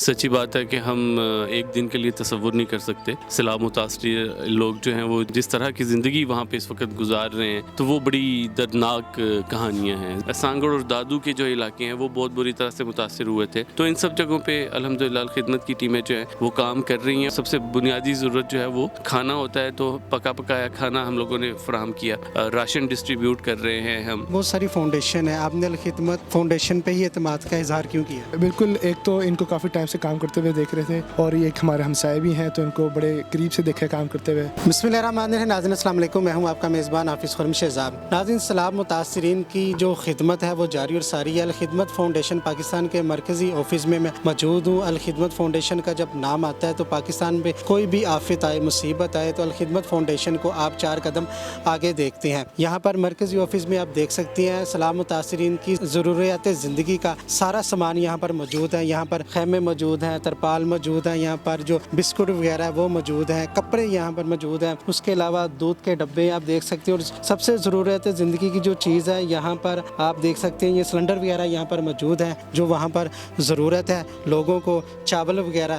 سچی بات ہے کہ ہم ایک دن کے لیے تصور نہیں کر سکتے. سیلاب متاثرہ لوگ جو ہیں وہ جس طرح کی زندگی وہاں پہ اس وقت گزار رہے ہیں تو وہ بڑی دردناک کہانیاں ہیں. سانگڑ اور دادو کے جو علاقے ہیں وہ بہت بری طرح سے متاثر ہوئے تھے. تو ان سب جگہوں پہ الحمدللہ الخدمت کی ٹیمیں جو ہیں وہ کام کر رہی ہیں. سب سے بنیادی ضرورت جو ہے وہ کھانا ہوتا ہے، تو پکا پکایا کھانا ہم لوگوں نے فراہم کیا. راشن ڈسٹریبیوٹ کر رہے ہیں ہم. بہت ساری فاؤنڈیشن ہے، آپ نے الخدمت فاؤنڈیشن پہ ہی اعتماد کا اظہار کیوں کیا؟ بالکل، ایک تو ان کو کافی ٹائم سے کام کرتے ہوئے دیکھ رہے تھے، اور یہ ایک ہمارے ہمسائے بھی ہیں تو ان کو بڑے قریب سے دیکھا کام کرتے ہوئے. بسم اللہ الرحمن الرحیم. ناظرین السلام علیکم، میں ہوں آپ کا میزبان حافظ خرم شہزاد. ناظرین، سیلاب متاثرین کی جو خدمت ہے وہ جاری اور ساری ہے. الخدمت فاؤنڈیشن پاکستان کے مرکزی آفس میں موجود ہوں. الخدمت فاؤنڈیشن کا جب نام آتا ہے تو پاکستان میں کوئی بھی آفت آئے، مصیبت آئے تو الخدمت فاؤنڈیشن کو آپ 4 قدم آگے دیکھتے ہیں. یہاں پر مرکزی آفس میں آپ دیکھ سکتے ہیں سیلاب متاثرین کی ضروریات زندگی کا سارا سامان یہاں پر موجود ہے. یہاں پر خیمے موجود ہیں، ترپال موجود ہیں، یہاں پر جو بسکٹ وغیرہ وہ موجود ہیں، کپڑے یہاں پر موجود ہیں. اس کے علاوہ دودھ کے ڈبے آپ دیکھ سکتے ہیں، اور سب سے ضرورت زندگی کی جو چیز ہے یہاں پر آپ دیکھ سکتے ہیں یہ سلنڈر وغیرہ یہاں پر موجود ہیں جو وہاں پر ضرورت ہے لوگوں کو. چاول وغیرہ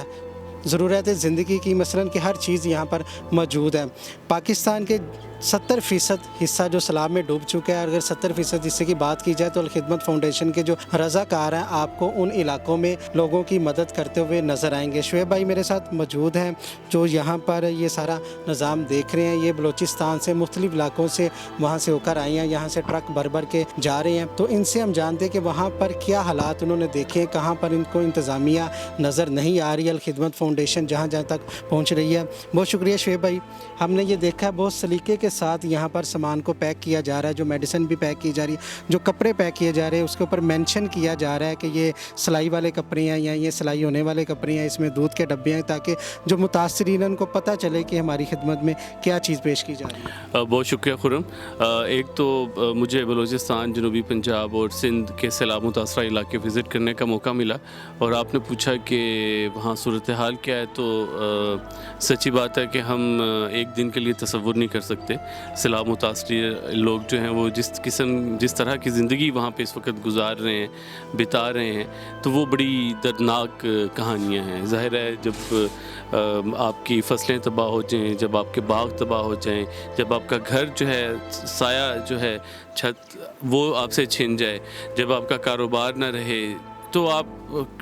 ضرورت زندگی کی مثلاً کہ ہر چیز یہاں پر موجود ہے. پاکستان کے 70% حصہ جو سیلاب میں ڈوب چکا ہے. اگر 70% حصے کی بات کی جائے تو الخدمت فاؤنڈیشن کے جو رضاکار ہیں آپ کو ان علاقوں میں لوگوں کی مدد کرتے ہوئے نظر آئیں گے. شعیب بھائی میرے ساتھ موجود ہیں جو یہاں پر یہ سارا نظام دیکھ رہے ہیں. یہ بلوچستان سے مختلف علاقوں سے وہاں سے ہو کر آئے ہیں، یہاں سے ٹرک بھر بھر کے جا رہے ہیں. تو ان سے ہم جانتے ہیں کہ وہاں پر کیا حالات انہوں نے دیکھے ہیں، کہاں پر ان کو انتظامیہ نظر نہیں آ رہی ہے. الخدمت فاؤنڈیشن جہاں جہاں تک پہنچ رہی ہے. بہت شکریہ شعیب بھائی. ہم نے یہ دیکھا ہے بہت سلیقے کے ساتھ یہاں پر سامان کو پیک کیا جا رہا ہے. جو میڈیسن بھی پیک کی جا رہی ہے، جو کپڑے پیک کیے جا رہے ہیں اس کے اوپر مینشن کیا جا رہا ہے کہ یہ سلائی والے کپڑے ہیں یا یہ سلائی ہونے والے کپڑے ہیں. اس میں دودھ کے ڈبے ہیں تاکہ جو متاثرین ان کو پتہ چلے کہ ہماری خدمت میں کیا چیز پیش کی جا رہی ہے. بہت شکریہ خرم. ایک تو مجھے بلوچستان، جنوبی پنجاب اور سندھ کے سیلاب متاثرہ علاقے وزٹ کرنے کا موقع ملا، اور آپ نے پوچھا کہ وہاں صورتحال کیا ہے. تو سچی بات ہے کہ ہم ایک دن کے لیے تصور نہیں کر سکتے. سیلاب متاثرہ لوگ جو ہیں وہ جس طرح کی زندگی وہاں پہ اس وقت گزار رہے ہیں، بتا رہے ہیں، تو وہ بڑی دردناک کہانیاں ہیں. ظاہر ہے جب آپ کی فصلیں تباہ ہو جائیں، جب آپ کے باغ تباہ ہو جائیں، جب آپ کا گھر جو ہے، سایہ جو ہے، چھت وہ آپ سے چھن جائے، جب آپ کا کاروبار نہ رہے، تو آپ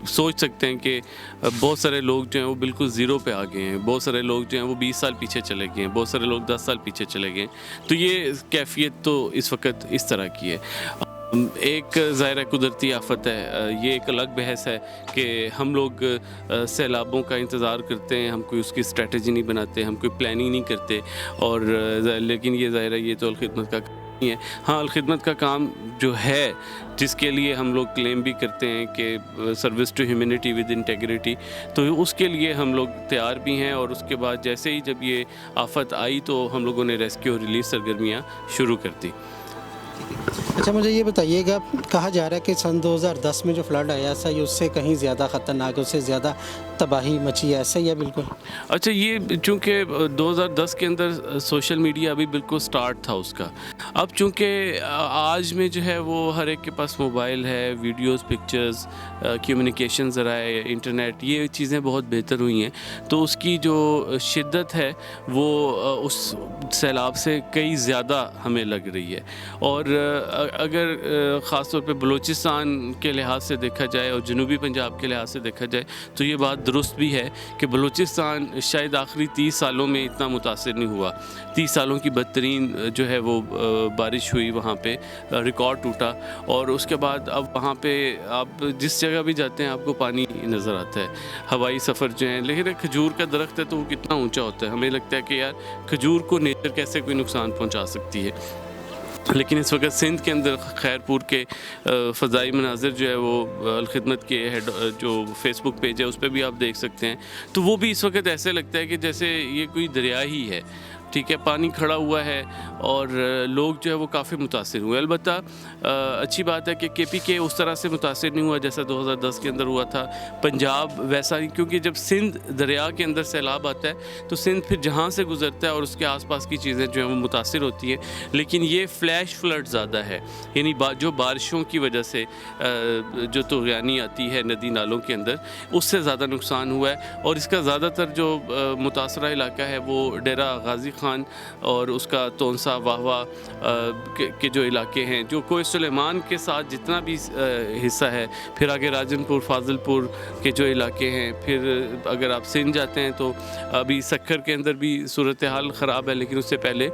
سوچ سکتے ہیں کہ بہت سارے لوگ جو ہیں وہ بالکل زیرو پہ آ گئے ہیں. بہت سارے لوگ جو ہیں وہ 20 سال پیچھے چلے گئے ہیں، بہت سارے لوگ 10 سال پیچھے چلے گئے ہیں. تو یہ کیفیت تو اس وقت اس طرح کی ہے. ایک ظاہر قدرتی آفت ہے، یہ ایک الگ بحث ہے کہ ہم لوگ سیلابوں کا انتظار کرتے ہیں، ہم کوئی اس کی اسٹریٹجی نہیں بناتے، ہم کوئی پلاننگ نہیں کرتے. اور لیکن یہ ظاہر ہے یہ تو الخدمت کا کام نہیں ہے. ہاں، الخدمت کا کام جو ہے، جس کے لیے ہم لوگ کلیم بھی کرتے ہیں کہ service to humanity with integrity, تو اس کے لیے ہم لوگ تیار بھی ہیں. اور اس کے بعد جیسے ہی جب یہ آفت آئی تو ہم لوگوں نے ریسکیو اور ریلیف سرگرمیاں شروع کر دی. اچھا، مجھے یہ بتائیے گا، کہا جا رہا ہے کہ سن 2010 میں جو فلڈ آیا تھا یہ اس سے کہیں زیادہ خطرناک ہے، اس سے زیادہ تباہی مچی ہے، ایسا ہی ہے؟ بالکل. اچھا، یہ چونکہ 2010 کے اندر سوشل میڈیا ابھی بالکل سٹارٹ تھا اس کا. اب چونکہ آج میں جو ہے وہ ہر ایک کے پاس موبائل ہے، ویڈیوز، پکچرز، کمیونیکیشن ذرائع، انٹرنیٹ، یہ چیزیں بہت بہتر ہوئی ہیں. تو اس کی جو شدت ہے وہ اس سیلاب سے کئی زیادہ ہمیں لگ رہی ہے. اور اگر خاص طور پہ بلوچستان کے لحاظ سے دیکھا جائے اور جنوبی پنجاب کے لحاظ سے دیکھا جائے تو یہ بات درست بھی ہے کہ بلوچستان شاید آخری 30 سالوں میں اتنا متاثر نہیں ہوا. 30 سالوں کی بدترین جو ہے وہ بارش ہوئی، وہاں پہ ریکارڈ ٹوٹا. اور اس کے بعد اب وہاں پہ آپ جس جگہ بھی جاتے ہیں آپ کو پانی نظر آتا ہے. ہوائی سفر جو ہیں، لیکن کھجور کا درخت ہے تو وہ کتنا اونچا ہوتا ہے. ہمیں لگتا ہے کہ یار کھجور کو نیچر کیسے کوئی نقصان پہنچا سکتی ہے. لیکن اس وقت سندھ کے اندر خیر پور کے فضائی مناظر جو ہے وہ الخدمت کے جو فیس بک پیج ہے اس پہ بھی آپ دیکھ سکتے ہیں. تو وہ بھی اس وقت ایسے لگتا ہے کہ جیسے یہ کوئی دریا ہی ہے. ٹھیک ہے، پانی کھڑا ہوا ہے اور لوگ جو ہے وہ کافی متاثر ہوئے. البتہ اچھی بات ہے کہ کے پی کے اس طرح سے متاثر نہیں ہوا جیسا 2010 کے اندر ہوا تھا. پنجاب ویسا ہی، کیونکہ جب سندھ دریا کے اندر سیلاب آتا ہے تو سندھ پھر جہاں سے گزرتا ہے اور اس کے آس پاس کی چیزیں جو ہیں وہ متاثر ہوتی ہیں. لیکن یہ فلیش فلڈ زیادہ ہے، یعنی جو بارشوں کی وجہ سے جو طغیانی آتی ہے ندی نالوں کے اندر، اس سے زیادہ نقصان ہوا ہے. اور اس کا زیادہ تر جو متاثرہ علاقہ ہے وہ ڈیرہ غازی خان اور اس کا تونسا واہوا کے جو علاقے ہیں، جو کوہ سلیمان کے ساتھ جتنا بھی حصہ ہے، پھر آگے راجن پور فاضل پور کے جو علاقے ہیں، پھر اگر آپ سندھ جاتے ہیں تو ابھی سکھر کے اندر بھی صورتحال خراب ہے، لیکن اس سے پہلے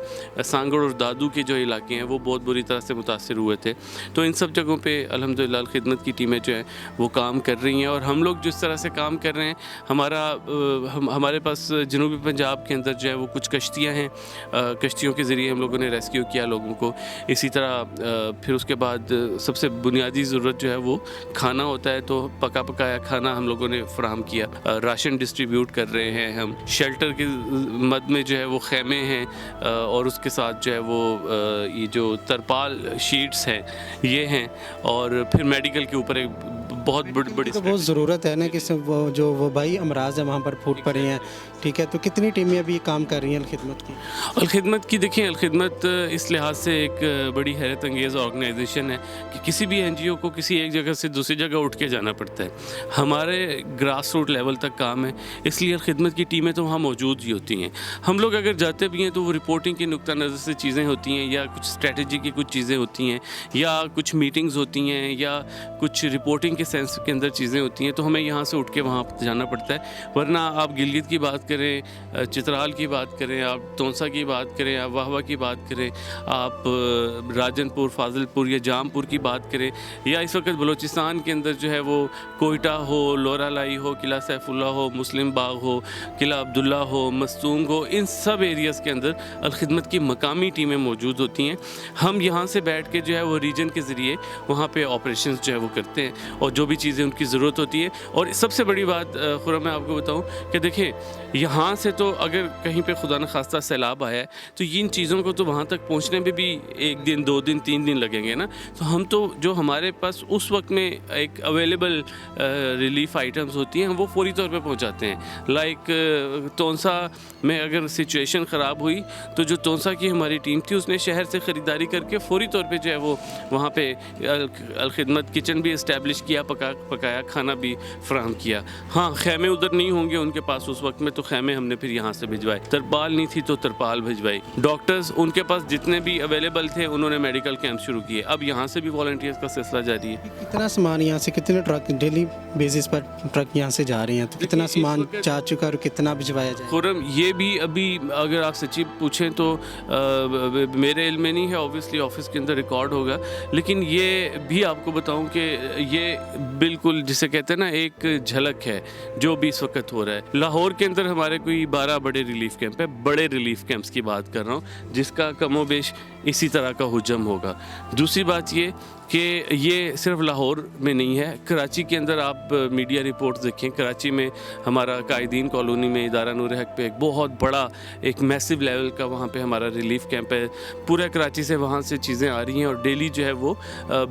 سانگڑ اور دادو کے جو علاقے ہیں وہ بہت بری طرح سے متاثر ہوئے تھے. تو ان سب جگہوں پہ الحمدللہ الخدمت کی ٹیمیں جو ہیں وہ کام کر رہی ہیں. اور ہم لوگ جس طرح سے کام کر رہے ہیں، ہمارے پاس جنوبی پنجاب کے اندر جو ہے وہ کچھ کشتیاں ہیں، کشتیوں کے ذریعے ہم لوگوں نے ریسکیو کیا لوگوں کو. اسی طرح پھر اس کے بعد سب سے بنیادی ضرورت جو ہے وہ کھانا ہوتا ہے، تو پکا پکایا کھانا ہم لوگوں نے فراہم کیا. راشن ڈسٹریبیوٹ کر رہے ہیں ہم. شیلٹر کے مد میں جو ہے وہ خیمے ہیں، اور اس کے ساتھ جو ہے وہ یہ جو ترپال شیٹس ہیں یہ ہیں. اور پھر میڈیکل کے اوپر ایک بہت بڑی بہت ضرورت ہے نا کہ وہ جو وبائی امراض ہیں وہاں پر پھوٹ پڑے ہیں، ٹھیک ہے. تو کتنی ٹیمیں ابھی کام کر رہی ہیں الخدمت کی؟ الخدمت کی دیکھیں، الخدمت اس لحاظ سے ایک بڑی حیرت انگیز آرگنائزیشن ہے کہ کسی بھی این جی او کو کسی ایک جگہ سے دوسری جگہ اٹھ کے جانا پڑتا ہے. ہمارے گراس روٹ لیول تک کام ہے، اس لیے الخدمت کی ٹیمیں تو وہاں موجود ہی ہوتی ہیں. ہم لوگ اگر جاتے بھی ہیں تو وہ رپورٹنگ کے نقطہ نظر سے چیزیں ہوتی ہیں، یا کچھ اسٹریٹجی کی کچھ چیزیں ہوتی ہیں، یا کچھ میٹنگز ہوتی ہیں، یا کچھ رپورٹنگ کے سینس کے اندر چیزیں ہوتی ہیں، تو ہمیں یہاں سے اٹھ کے وہاں جانا پڑتا ہے. ورنہ آپ گلگت کی بات کریں، چترال کی بات کریں، آپ تونسا کی بات کریں، آپ واہوا کی بات کریں، آپ راجن پور فاضل پور یا جام پور کی بات کریں، یا اس وقت بلوچستان کے اندر جو ہے وہ کوئٹہ ہو، لورا لائی ہو، قلعہ سیف اللہ ہو، مسلم باغ ہو، قلعہ عبداللہ ہو، مستونگ ہو، ان سب ایریاز کے اندر الخدمت کی مقامی ٹیمیں موجود ہوتی ہیں. ہم یہاں سے بیٹھ کے جو ہے وہ ریجن کے ذریعے وہاں پہ آپریشنز جو ہے وہ کرتے ہیں، اور جو بھی چیزیں ان کی ضرورت ہوتی ہے. اور سب سے بڑی بات خرم میں آپ کو بتاؤں کہ دیکھیں، یہاں سے تو اگر کہیں پہ خدا نخواستہ سیلاب آیا ہے تو ان چیزوں کو تو وہاں تک پہنچنے میں بھی 1 دن 2 دن 3 دن لگیں گے نا. تو ہم تو جو ہمارے پاس اس وقت میں ایک اویلیبل ریلیف آئٹمز ہوتی ہیں، ہم وہ فوری طور پہ پہنچاتے ہیں. لائک تونسا میں اگر سچویشن خراب ہوئی تو جو تونسا کی ہماری ٹیم تھی اس نے شہر سے خریداری کر کے فوری طور پہ جو ہے وہ وہاں پہ الخدمت کچن بھی اسٹیبلش کیا، پکایا کھانا بھی فراہم کیا. ہاں، خیمے ادھر نہیں ہوں گے ان کے پاس اس وقت میں، تو خیمے ہم نے پھر یہاں سے بھجوائے. ترپال نہیں تھی تو ترپال بھجوائی. ڈاکٹرز ان کے پاس جتنے بھی اویلیبل تھے انہوں نے میڈیکل کیمپ شروع کیے. اب یہاں سے بھی والنٹیئرز کا سلسلہ جاری ہے. کتنا سامان یہاں سے، کتنے ٹرک ڈیلی بیسس پر ٹرک یہاں سے جا رہے ہیں، تو کتنا سامان جا چکا اور کتنا بھجوایا جائے؟ خرم، یہ بھی ابھی اگر آپ سچی پوچھیں تو میرے علم میں نہیں ہے، اوبویسلی آفس کے اندر ریکارڈ ہوگا. لیکن یہ بھی آپ کو بتاؤں کہ یہ بالکل جسے کہتے ہیں نا ایک جھلک ہے جو بھی اس وقت ہو رہا ہے. لاہور کے اندر ہمارے کوئی 12 بڑے ریلیف کیمپ ہے، بڑے ریلیف کیمپس کی بات کر رہا ہوں، جس کا کم و بیش اسی طرح کا حجم ہوگا. دوسری بات یہ کہ یہ صرف لاہور میں نہیں ہے، کراچی کے اندر آپ میڈیا رپورٹس دیکھیں. کراچی میں ہمارا قائدین کالونی میں ادارہ نور حق پہ ایک بہت بڑا ایک میسو لیول کا وہاں پہ ہمارا ریلیف کیمپ ہے. پورے کراچی سے وہاں سے چیزیں آ رہی ہیں، اور ڈیلی جو ہے وہ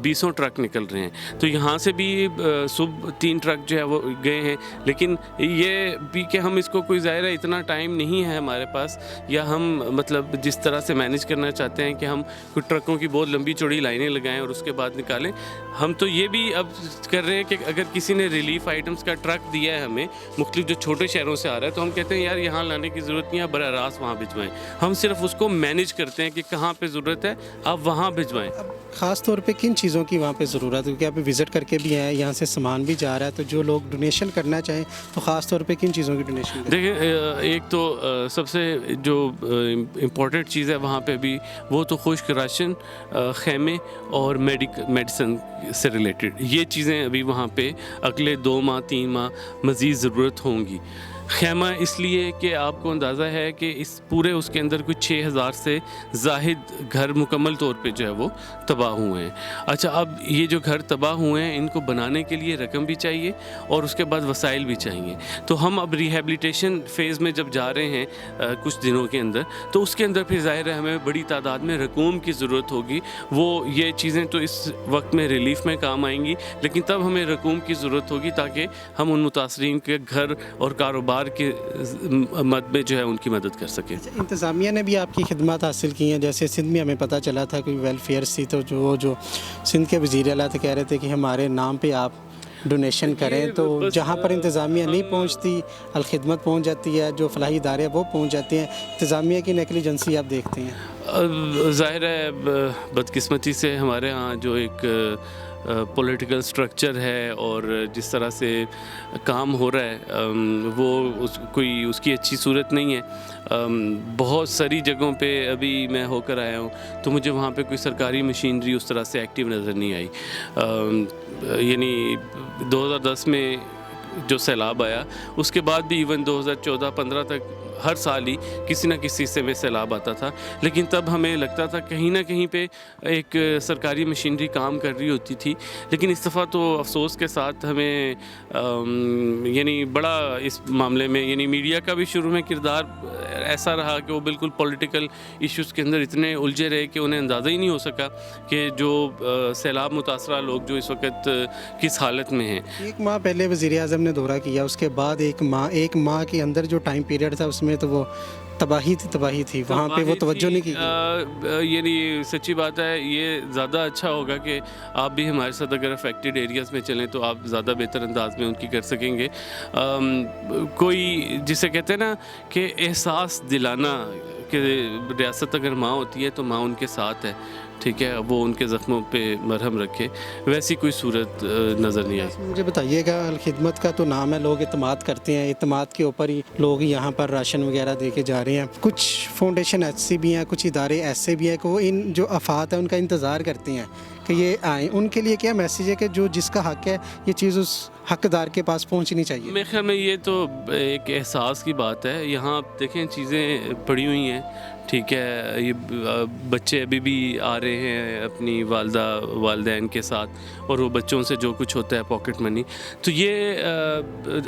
20 ٹرک نکل رہے ہیں. تو یہاں سے بھی صبح 3 ٹرک جو ہے وہ گئے ہیں. لیکن یہ بھی کہ ہم اس کو کوئی ظاہر ہے اتنا ٹائم نہیں ہے ہمارے پاس، یا ہم مطلب جس طرح سے مینیج کرنا چاہتے ہیں کہ ہم کچھ ٹرکوں کی بہت لمبی چوڑی لائنیں لگائیں اور اس کے بعد نکالیں. ہم تو یہ بھی اب کر رہے ہیں کہ اگر کسی نے ریلیف آئٹمس کا ٹرک دیا ہے ہمیں، مختلف جو چھوٹے شہروں سے آ رہا ہے، تو ہم کہتے ہیں یار یہاں لانے کی ضرورت نہیں ہے، براہ راست وہاں بھجوائیں. ہم صرف اس کو مینیج کرتے ہیں کہ کہاں پہ ضرورت ہے آپ وہاں بھجوائیں. خاص طور پہ کن چیزوں کی وہاں پہ ضرورت ہے؟ کیونکہ آپ وزٹ کر کے بھی ہیں، یہاں سے سامان بھی جا رہا ہے، تو جو لوگ ڈونیشن کرنا چاہیں تو خاص طور پہ کن چیزوں کی ڈونیشن کریں؟ دیکھیں، ایک تو سب سے جو امپورٹنٹ چیز ہے وہاں پہ بھی وہ تو خشک راشن، خیمے اور میڈیسن سے ریلیٹڈ یہ چیزیں ابھی وہاں پہ اگلے 2 ماہ 3 ماہ مزید ضرورت ہوں گی. خیمہ اس لیے کہ آپ کو اندازہ ہے کہ اس پورے اس کے اندر کچھ 6000 سے زائد گھر مکمل طور پہ جو ہے وہ تباہ ہوئے ہیں. اچھا اب یہ جو گھر تباہ ہوئے ہیں ان کو بنانے کے لیے رقم بھی چاہیے اور اس کے بعد وسائل بھی چاہیے. تو ہم اب ریہیبلیٹیشن فیز میں جب جا رہے ہیں کچھ دنوں کے اندر, تو اس کے اندر پھر ظاہر ہے ہمیں بڑی تعداد میں رقوم کی ضرورت ہوگی. وہ یہ چیزیں تو اس وقت میں ریلیف میں کام آئیں گی, لیکن تب ہمیں رقوم کی ضرورت ہوگی تاکہ ہم ان متاثرین کے گھر اور کاروبار کے مد میں جو ہے ان کی مدد کر سکیں. انتظامیہ نے بھی آپ کی خدمات حاصل کی ہیں, جیسے سندھ میں ہمیں پتہ چلا تھا کوئی ویلفیئر سی, تو جو سندھ کے وزیر اعلیٰ تھے کہہ رہے تھے کہ ہمارے نام پہ آپ ڈونیشن کریں, تو جہاں پر انتظامیہ نہیں پہنچتی الخدمت پہنچ جاتی ہے, جو فلاحی ادارے وہ پہنچ جاتے ہیں. انتظامیہ کی نیگلیجنسی آپ دیکھتے ہیں؟ ظاہر ہے بدقسمتی سے ہمارے ہاں جو ایک پولیٹیکل سٹرکچر ہے اور جس طرح سے کام ہو رہا ہے وہ کوئی اس کی اچھی صورت نہیں ہے. بہت ساری جگہوں پہ ابھی میں ہو کر آیا ہوں تو مجھے وہاں پہ کوئی سرکاری مشینری اس طرح سے ایکٹیو نظر نہیں آئی. یعنی 2010 میں جو سیلاب آیا اس کے بعد بھی ایون 2014-15 تک ہر سال ہی کسی نہ کسی حصے میں سیلاب آتا تھا, لیکن تب ہمیں لگتا تھا کہیں نہ کہیں پہ ایک سرکاری مشینری کام کر رہی ہوتی تھی. لیکن اس دفعہ تو افسوس کے ساتھ ہمیں یعنی بڑا اس معاملے میں یعنی میڈیا کا بھی شروع میں کردار ایسا رہا کہ وہ بالکل پولیٹیکل ایشوز کے اندر اتنے الجھے رہے کہ انہیں اندازہ ہی نہیں ہو سکا کہ جو سیلاب متاثرہ لوگ جو اس وقت کس حالت میں ہیں. 1 ماہ پہلے وزیر اعظم نے دورہ کیا, اس کے بعد 1 ماہ کے اندر جو ٹائم پیریڈ تھا اس میں تو وہ تباہی تھی, وہاں پہ وہ توجہ نہیں کی. یعنی سچی بات ہے, یہ زیادہ اچھا ہوگا کہ آپ بھی ہمارے ساتھ اگر افیکٹڈ ایریاز میں چلیں تو آپ زیادہ بہتر انداز میں ان کی کر سکیں گے. کوئی جسے کہتے ہیں نا کہ احساس دلانا کہ ریاست اگر ماں ہوتی ہے تو ماں ان کے ساتھ ہے, ٹھیک ہے, وہ ان کے زخموں پہ مرہم رکھے, ویسی کوئی صورت نظر نہیں آئی. مجھے بتائیے گا, الخدمت کا تو نام ہے, لوگ اعتماد کرتے ہیں, اعتماد کے اوپر ہی لوگ یہاں پر راشن وغیرہ دے کے جا رہے ہیں. کچھ فاؤنڈیشن ایسی بھی ہیں, کچھ ادارے ایسے بھی ہیں کہ وہ ان جو افات ہیں ان کا انتظار کرتے ہیں کہ یہ آئیں. ان کے لیے کیا میسیج ہے کہ جس کا حق ہے یہ چیز اس حقدار کے پاس پہنچنی چاہیے؟ میرے خیال میں یہ تو ایک احساس کی بات ہے. یہاں دیکھیں چیزیں پڑی ہوئی ہیں, ٹھیک ہے, یہ بچے ابھی بھی آ رہے ہیں اپنی والدین کے ساتھ اور وہ بچوں سے جو کچھ ہوتا ہے پاکٹ منی, تو یہ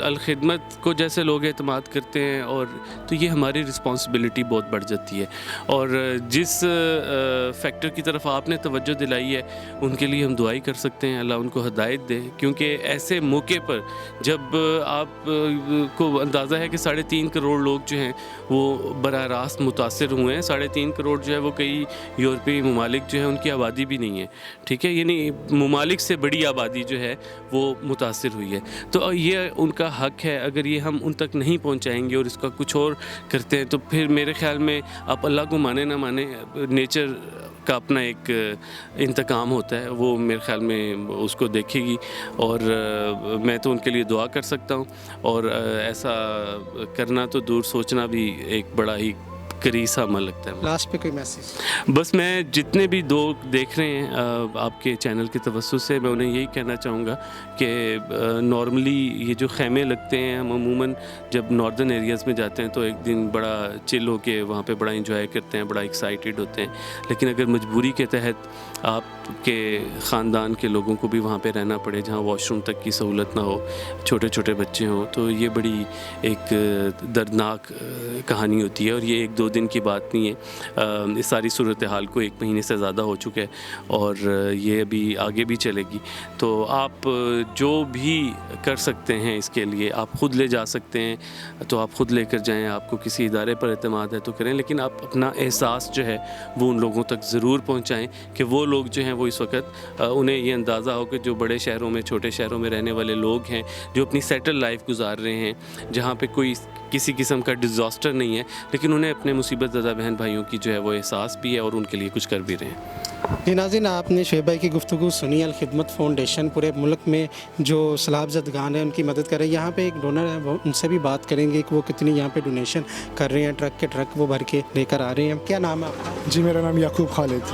الخدمت کو جیسے لوگ اعتماد کرتے ہیں اور تو یہ ہماری رسپانسبلٹی بہت بڑھ جاتی ہے. اور جس فیکٹر کی طرف آپ نے توجہ دلائی ہے ان کے لیے ہم دعائی کر سکتے ہیں, اللہ ان کو ہدایت دے, کیونکہ ایسے موقع پر جب آپ کو اندازہ ہے کہ 3.5 کروڑ لوگ جو ہیں وہ براہ راست متاثر ہوئے ہیں. 3.5 کروڑ جو ہے وہ کئی یورپی ممالک جو ہیں ان کی آبادی بھی نہیں ہے, ٹھیک ہے, یعنی ممالک سے بڑی آبادی جو ہے وہ متاثر ہوئی ہے. تو یہ ان کا حق ہے, اگر یہ ہم ان تک نہیں پہنچائیں گے اور اس کا کچھ اور کرتے ہیں تو پھر میرے خیال میں آپ اللہ کو مانے نہ مانے, نیچر کا اپنا ایک انتقام ہوتا ہے, وہ میرے خیال میں اس کو دیکھے گی. اور میں تو ان کے لیے دعا کر سکتا ہوں, اور ایسا کرنا تو دور سوچنا بھی ایک بڑا ہی کریسا عمل لگتا ہے. لاسٹ پہ کوئی میسیج؟ بس میں جتنے بھی لوگ دیکھ رہے ہیں آپ کے چینل کے توسط سے, میں انہیں یہی کہنا چاہوں گا کہ نارملی یہ جو خیمے لگتے ہیں ہم عموماً جب ناردرن ایریاز میں جاتے ہیں تو ایک دن بڑا چل ہو کے وہاں پہ بڑا انجوائے کرتے ہیں, بڑا ایکسائٹیڈ ہوتے ہیں. لیکن اگر مجبوری کے تحت آپ کے خاندان کے لوگوں کو بھی وہاں پہ رہنا پڑے جہاں واش روم تک کی سہولت نہ ہو, چھوٹے چھوٹے بچے ہوں, تو یہ بڑی ایک دردناک کہانی ہوتی ہے. اور یہ 1-2 دن کی بات نہیں ہے, اس ساری صورتحال کو 1 مہینے سے زیادہ ہو چکا ہے اور یہ ابھی آگے بھی چلے گی. تو آپ جو بھی کر سکتے ہیں اس کے لیے, آپ خود لے جا سکتے ہیں تو آپ خود لے کر جائیں, آپ کو کسی ادارے پر اعتماد ہے تو کریں, لیکن آپ اپنا احساس جو ہے وہ ان لوگوں تک ضرور پہنچائیں کہ وہ لوگ جو ہیں وہ اس وقت انہیں یہ اندازہ ہو کہ جو بڑے شہروں میں چھوٹے شہروں میں رہنے والے لوگ ہیں جو اپنی سیٹل لائف گزار رہے ہیں جہاں پہ کوئی کسی قسم کا ڈیزاسٹر نہیں ہے, لیکن انہیں اپنے مصیبت زدہ بہن بھائیوں کی جو ہے وہ احساس بھی ہے اور ان کے لیے کچھ کر بھی رہے ہیں. جی ناظرین, آپ نے شعیب بھائی کی گفتگو سنی. الخدمت فاؤنڈیشن پورے ملک میں جو سیلاب زدگان ہیں ان کی مدد کر رہے ہیں. یہاں پہ ایک ڈونر ہے, وہ ان سے بھی بات کریں گے کہ وہ کتنی یہاں پہ ڈونیشن کر رہے ہیں. ٹرک کے ٹرک وہ بھر کے لے کر آ رہے ہیں. کیا نام ہے آپ کا؟ جی میرا نام یعقوب خالد.